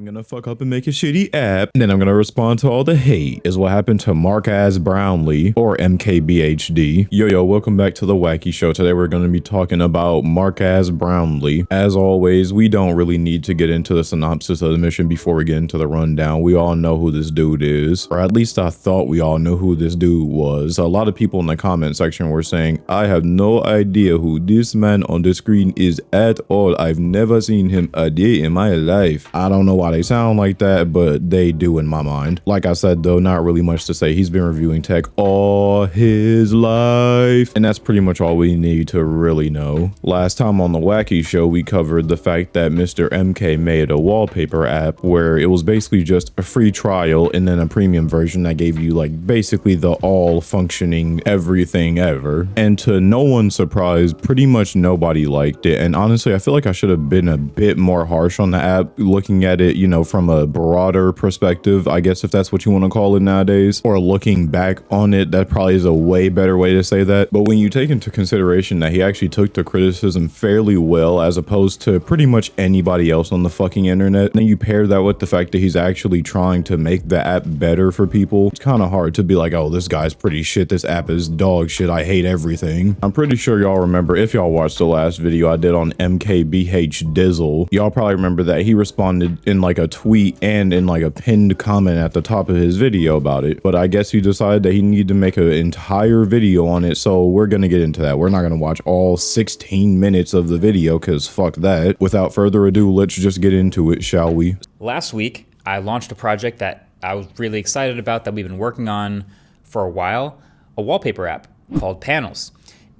I'm gonna fuck up and make a shitty app, and then I'm gonna respond to all the hate, is what happened to Mark-Ass Brownlee, or MKBHD. Yo, welcome back to the Wacky Show. Today we're gonna be talking about Mark-Ass Brownlee. As always, we don't really need to get into the synopsis of the mission before we get into the rundown. We all know who this dude is, or at least I thought we all knew who this dude was. A lot of people in the comment section were saying, I have no idea who this man on the screen is at all. I've never seen him a day in my life. I don't know why they sound like that, but they do in my mind. Like I said though, not really much to say. He's been reviewing tech all his life, and that's pretty much all we need to really know. Last time on the Wacky Show, we covered the fact that Mr. MK made a wallpaper app where it was basically just a free trial and then a premium version that gave you like basically the all functioning everything ever. And to no one's surprise, pretty much nobody liked it. And honestly, I feel like I should have been a bit more harsh on the app, looking at it, you know, from a broader perspective, I guess, if that's what you want to call it nowadays, or looking back on it. That probably is a way better way to say that. But when you take into consideration that he actually took the criticism fairly well, as opposed to pretty much anybody else on the fucking internet, and then you pair that with the fact that he's actually trying to make the app better for people, it's kind of hard to be like, oh, this guy's pretty shit, this app is dog shit, I hate everything. I'm pretty sure y'all remember, if y'all watched the last video I did on MKBHD, y'all probably remember that he responded in like a tweet and in like a pinned comment at the top of his video about it. But I guess he decided that he needed to make an entire video on it, so we're gonna get into that. We're not gonna watch all 16 minutes of the video because fuck that. Without further ado, let's just get into it, shall we? Last week, I launched a project that I was really excited about, that we've been working on for a while, a wallpaper app called Panels.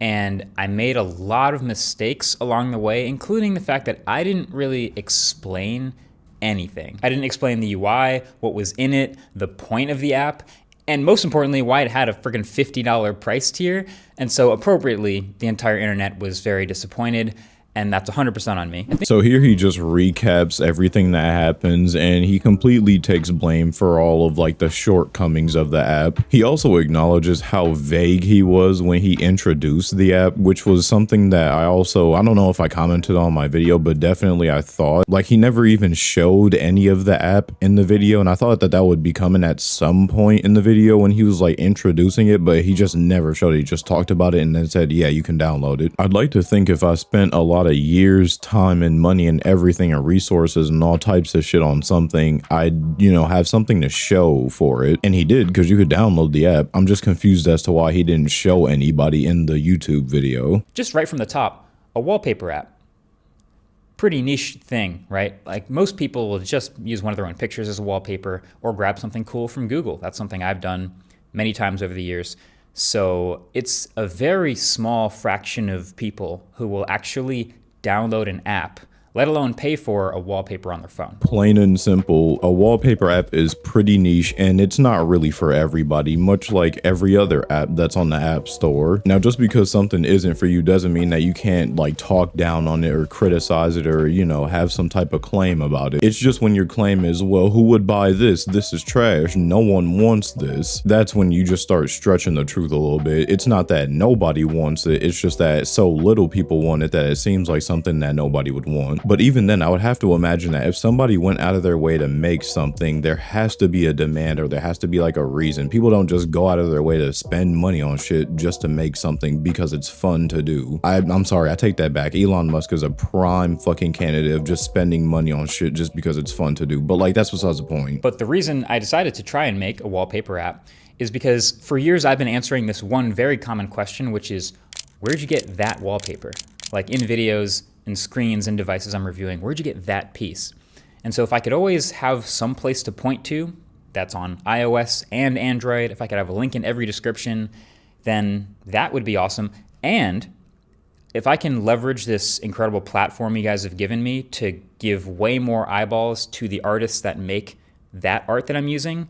And I made a lot of mistakes along the way, including the fact that I didn't really explain anything. I didn't explain the UI, what was in it, the point of the app, and most importantly, why it had a friggin' $50 price tier. And so appropriately, the entire internet was very disappointed. And that's 100% on me. So here he just recaps everything that happens, and he completely takes blame for all of like the shortcomings of the app. He also acknowledges how vague he was when he introduced the app, which was something that I don't know if I commented on my video, but definitely I thought. Like, he never even showed any of the app in the video, and I thought that that would be coming at some point in the video when he was like introducing it, but he just never showed it. He just talked about it and then said, yeah, you can download it. I'd like to think if I spent a lot of years, time, and money and everything and resources and all types of shit on something, I'd, you know, have something to show for it. And he did, because you could download the app. I'm just confused as to why he didn't show anybody in the YouTube video. Just right from the top, a wallpaper app. Pretty niche thing, right? Like, most people will just use one of their own pictures as a wallpaper or grab something cool from Google. That's something I've done many times over the years. So it's a very small fraction of people who will actually download an app, let alone pay for a wallpaper on their phone. Plain and simple, a wallpaper app is pretty niche, and it's not really for everybody, much like every other app that's on the App Store. Now, just because something isn't for you doesn't mean that you can't like talk down on it or criticize it or, you know, have some type of claim about it. It's just when your claim is, well, who would buy this? This is trash. No one wants this. That's when you just start stretching the truth a little bit. It's not that nobody wants it. It's just that so little people want it that it seems like something that nobody would want. But even then, I would have to imagine that if somebody went out of their way to make something, there has to be a demand, or there has to be like a reason. People don't just go out of their way to spend money on shit just to make something because it's fun to do. I'm sorry, I take that back. Elon Musk is a prime fucking candidate of just spending money on shit just because it's fun to do. But like, that's besides the point. But the reason I decided to try and make a wallpaper app is because for years I've been answering this one very common question, which is, where'd you get that wallpaper? Like, in videos and screens and devices I'm reviewing, where'd you get that piece? And so if I could always have some place to point to that's on iOS and Android, if I could have a link in every description, then that would be awesome. And if I can leverage this incredible platform you guys have given me to give way more eyeballs to the artists that make that art that I'm using,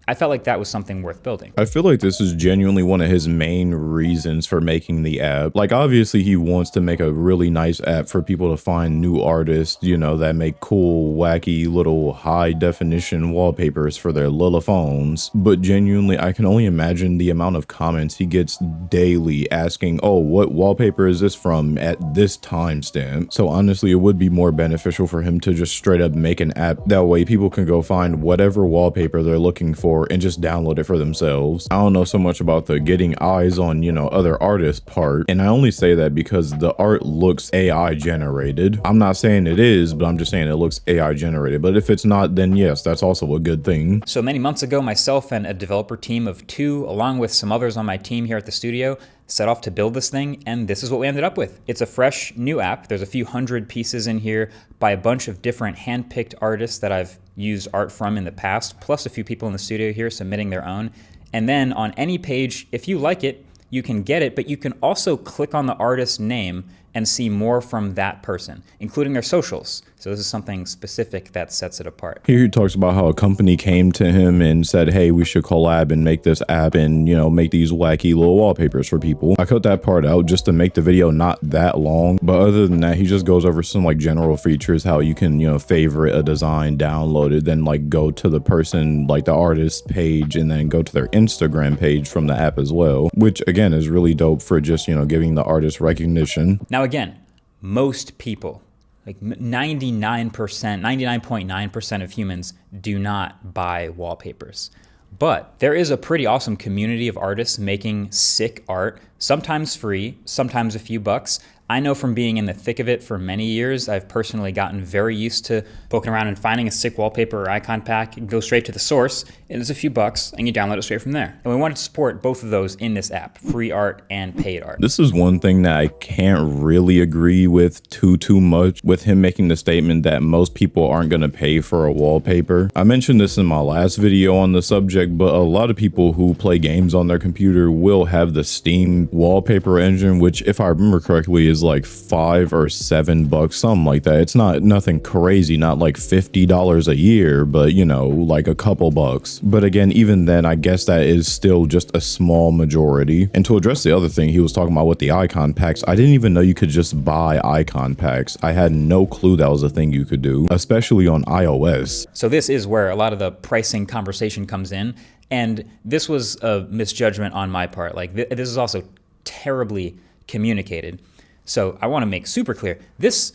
I felt like that was something worth building. I feel like this is genuinely one of his main reasons for making the app. Like, obviously he wants to make a really nice app for people to find new artists, you know, that make cool, wacky little high definition wallpapers for their little phones. But genuinely, I can only imagine the amount of comments he gets daily asking, oh, what wallpaper is this from at this timestamp? So honestly, it would be more beneficial for him to just straight up make an app. That way people can go find whatever wallpaper they're looking for and just download it for themselves. I don't know so much about the getting eyes on, you know, other artists part. And I only say that because the art looks AI generated. I'm not saying it is, but I'm just saying it looks AI generated. But if it's not, then yes, that's also a good thing. So many months ago, myself and a developer team of 2, along with some others on my team here at the studio, set off to build this thing, and this is what we ended up with. It's a fresh new app. There's a few hundred pieces in here by a bunch of different hand-picked artists that I've used art from in the past, plus a few people in the studio here submitting their own. And then on any page, if you like it, you can get it, but you can also click on the artist's name and see more from that person, including their socials. So this is something specific that sets it apart. Here he talks about how a company came to him and said, hey, we should collab and make this app and, you know, make these wacky little wallpapers for people. I cut that part out just to make the video not that long. But other than that, he just goes over some like general features, how you can, you know, favorite a design, download it, then like go to the person, like the artist page, and then go to their Instagram page from the app as well, which again is really dope for just, you know, giving the artist recognition. Now again, most people, like 99.9% of humans do not buy wallpapers. But there is a pretty awesome community of artists making sick art, sometimes free, sometimes a few bucks. I know from being in the thick of it for many years, I've personally gotten very used to poking around and finding a sick wallpaper or icon pack. You can go straight to the source, and it's a few bucks, and you download it straight from there. And we wanted to support both of those in this app, free art and paid art. This is one thing that I can't really agree with too much with him making the statement that most people aren't going to pay for a wallpaper. I mentioned this in my last video on the subject, but a lot of people who play games on their computer will have the Steam wallpaper engine, which if I remember correctly is like $5 or $7, something like that. It's not nothing crazy, not like $50 a year, but you know, like a couple bucks. But again, even then, I guess that is still just a small majority. And to address the other thing he was talking about with the icon packs, I didn't even know you could just buy icon packs. I had no clue that was a thing you could do, especially on iOS. So this is where a lot of the pricing conversation comes in. And this was a misjudgment on my part. Like this is also terribly communicated. So I want to make super clear, this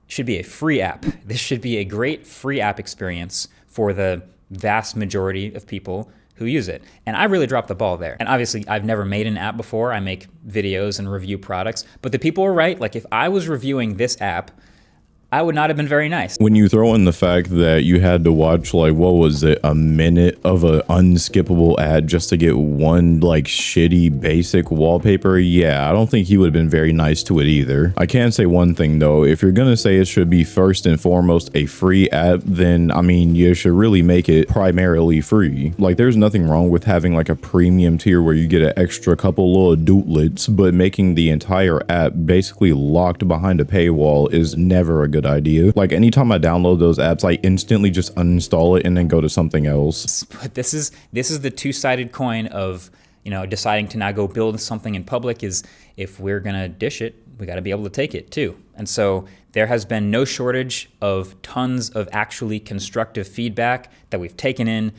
should be a free app. This should be a great free app experience for the vast majority of people who use it. And I really dropped the ball there. And obviously I've never made an app before. I make videos and review products, but the people were right. Like if I was reviewing this app, I would not have been very nice. When you throw in the fact that you had to watch, like, what was it, a minute of an unskippable ad just to get one, like, shitty basic wallpaper, yeah, I don't think he would have been very nice to it either. I can say one thing, though. If you're gonna say it should be first and foremost a free app, then, I mean, you should really make it primarily free. Like, there's nothing wrong with having, like, a premium tier where you get an extra couple little dootlets, but making the entire app basically locked behind a paywall is never a good idea. Like anytime I download those apps, I instantly just uninstall it and then go to something else. But this is the two-sided coin of, you know, deciding to now go build something in public. Is if we're gonna dish it, we got to be able to take it too. And so there has been no shortage of tons of actually constructive feedback that we've taken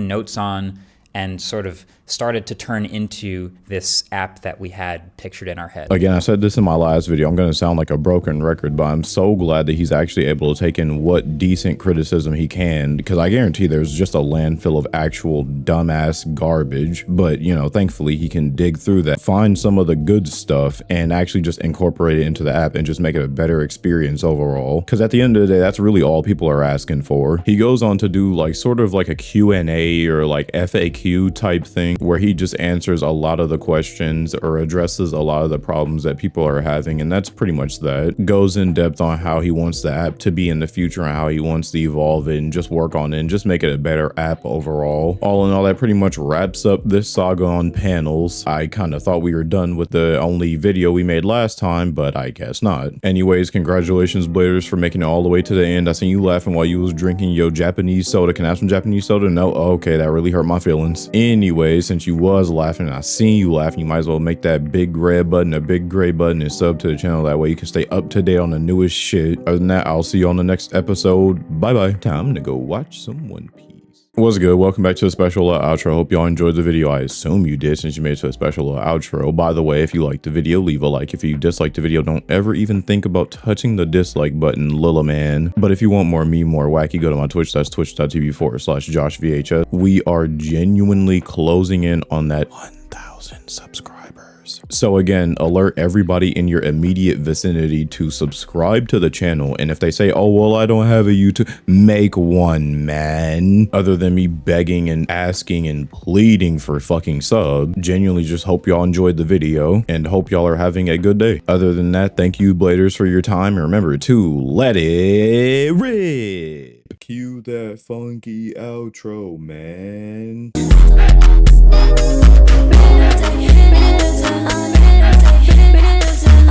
notes on, and sort of started to turn into this app that we had pictured in our head. Again, I said this in my last video, I'm going to sound like a broken record, but I'm so glad that he's actually able to take in what decent criticism he can, because I guarantee there's just a landfill of actual dumbass garbage. But, you know, thankfully he can dig through that, find some of the good stuff, and actually just incorporate it into the app and just make it a better experience overall. Because at the end of the day, that's really all people are asking for. He goes on to do like sort of like a Q&A or like FAQ type thing, where he just answers a lot of the questions or addresses a lot of the problems that people are having. And that's pretty much that. Goes in depth on how he wants the app to be in the future and how he wants to evolve it and just work on it and just make it a better app overall. All in all, that pretty much wraps up this saga on panels. I kind of thought we were done with the only video we made last time, but I guess not. Anyways, congratulations Bladers for making it all the way to the end. I seen you laughing while you was drinking your Japanese soda. Can I have some Japanese soda? No? Okay, that really hurt my feelings. Anyway, since you was laughing and I seen you laughing, you might as well make that big red button, a big gray button, and sub to the channel. That way you can stay up to date on the newest shit. Other than that, I'll see you on the next episode. Bye bye. Time to go watch some One Piece. What's good? Welcome back to a special outro. Hope y'all enjoyed the video. I assume you did since you made it to a special outro. By the way, if you liked the video, leave a like. If you disliked the video, don't ever even think about touching the dislike button, Lila man. But if you want more me, more wacky, go to my Twitch. That's twitch.tv/JoshVHS. We are genuinely closing in on that 1,000 subscribers. So again, alert everybody in your immediate vicinity to subscribe to the channel. And if they say, oh, well, I don't have a YouTube, make one, man. Other than me begging and asking and pleading for fucking sub. Genuinely just hope y'all enjoyed the video and hope y'all are having a good day. Other than that, thank you Bladers for your time. And remember to let it rip. Cue that funky outro, man.